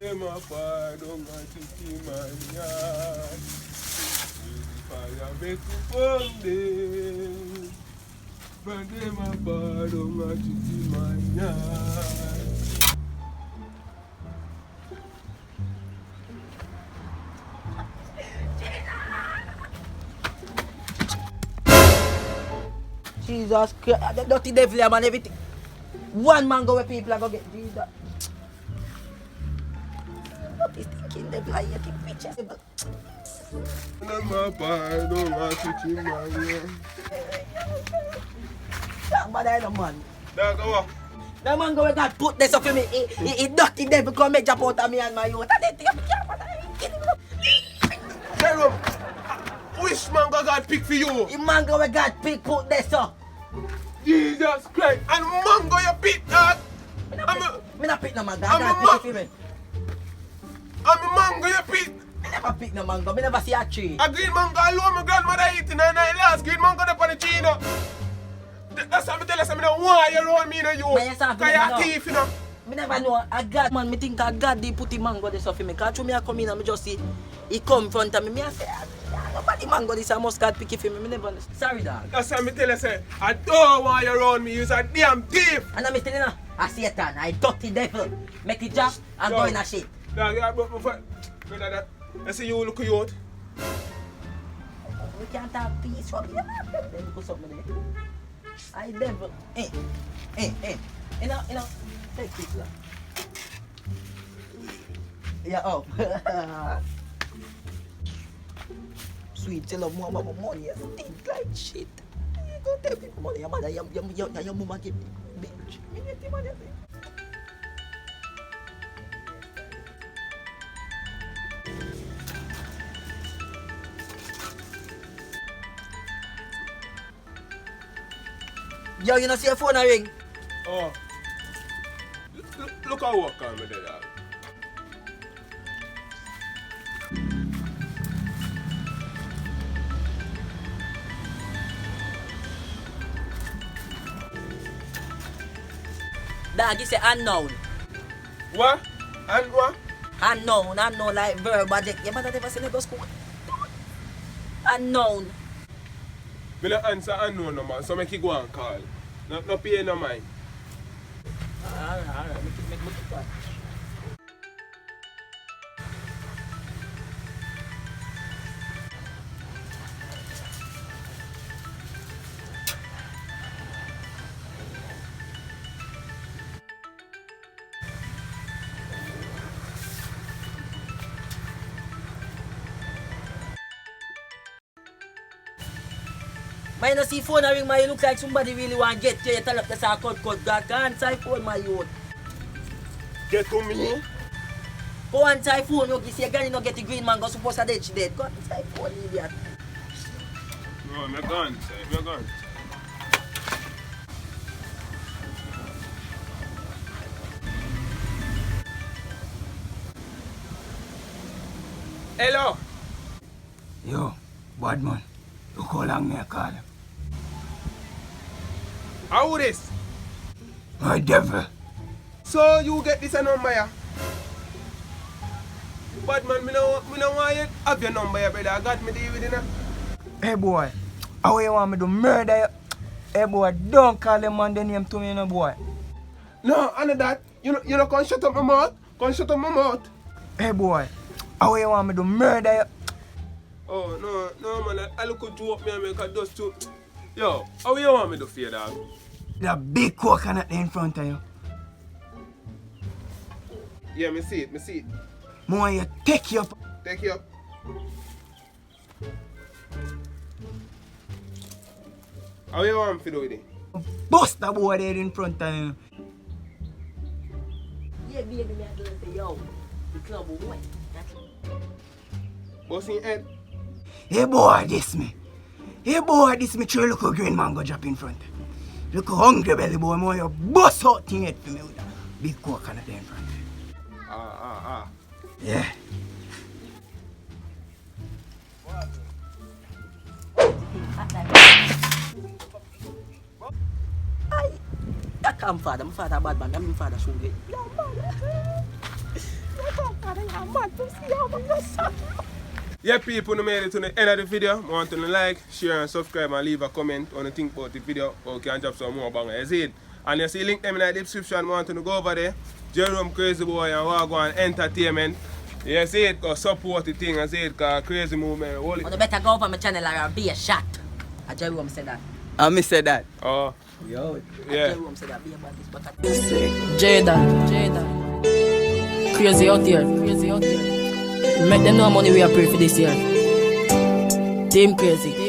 Them a pardon my city man yard. Fire make you burn them. But them a pardon my city man yard. Jesus Christ, the dirty devil man, everything. One man go where people are go get Jesus. What is thinking devil? I take pictures. Them a pardon my city man yard. That bad I no man. Now go on. That man go where God put this up for me. He dirty devil come make jump out of me and my youth. And they think I'm Jerome, which man God pick for you? the man go where God pick put this up. Jesus Christ, and mango you pick that. Me not pick no man. I'm God a pick it for me. I'm a mango you pick. Me never pick no mango. Me never see a tree. A green mango alone my grandmother eating and I last green mango up on the tree now. That's what I tell us, I don't want you around me, you. Man, you say, Because you're a thief, you know. Me never know a God man. Me think a God they put the mango this off for me. Cause me I come in and me just see he come in front of me. Me I say nobody mango this. I must God pick it for me. Me never understand. Sorry dog. That's what I tell us, I don't want you around me. You're a damn thief. And I'm telling you, a Satan, I dirty devil. Make it job and go in a shit. Dog, you have that. I see you look cute. We can't have peace from you. Then put something there. I devil. You know, take this lah. Yeah, oh. Sweet, tell her more about money. You think like shit. You go tell people money. Your mother, your mama give me bitch. Me get the money. Yo, you know see your phone a ring? Oh. Look how work on me there, dog. Dog, you say unknown. What? And what? Unknown like verb adjective. You better never say never school. Unknown. Me no answer unknown no man, so make you go and call. No pay no mind. Alright. Make it fast. Mine no see phone a ring, man. You look like somebody really want to get you. You tell up the cut. God can't answer phone, my youth. Get to me. Go answer phone. You see a girl you no get the green man. Go supposed to dead. She dead. Go answer phone, idiot. No, me gone, sir. Me gone. Hello. Yo, bad man. Look how long me I call him. How this? My devil. So you get this a number ya? But man, me no want you have your number ya, brother. I got me deal with it now. Hey boy, how you want me to murder you? Hey boy, don't call them man the name to me, no boy. No, I know that. You know, can't shut up my mouth. Can't shut up my mouth. Hey boy, how you want me to murder you? Oh, no, man. I look at you up me and make a dust too. Yo, how you want me to fear, dog? The big coconut there in front of you. Yeah, me see it. I want you take you up. Take you up. How you want me to do with it? Bust the boy there in front of you. Yeah, baby, me I gonna say, yo, the club will win. Bust in head. Hey boy, this me. True look how green man go drop in front. Look how hungry belly boy, I want you bust out thing head for me with that big coconut there in front. Ah. Yeah. calm father. My father bad man. My father should get. Yeah, man. Yeah, people, who made it to the end of the video. I want to like, share, and subscribe, and leave a comment on the think about the video. Or you can drop some more banger. You see it? And you see link them in the description. I want to go over there. Jerome Crazy Boy and Wagwan Entertainment. You see it? Go support the thing. I see it? Cause Crazy Movement. You better go over my channel or be a shot. Jerome said that. Me said that. Oh. Yo. Yeah. Jerome said that. Be about this. Jada. Crazy out here. Make them know how money we are pay for this year. Team Crazy.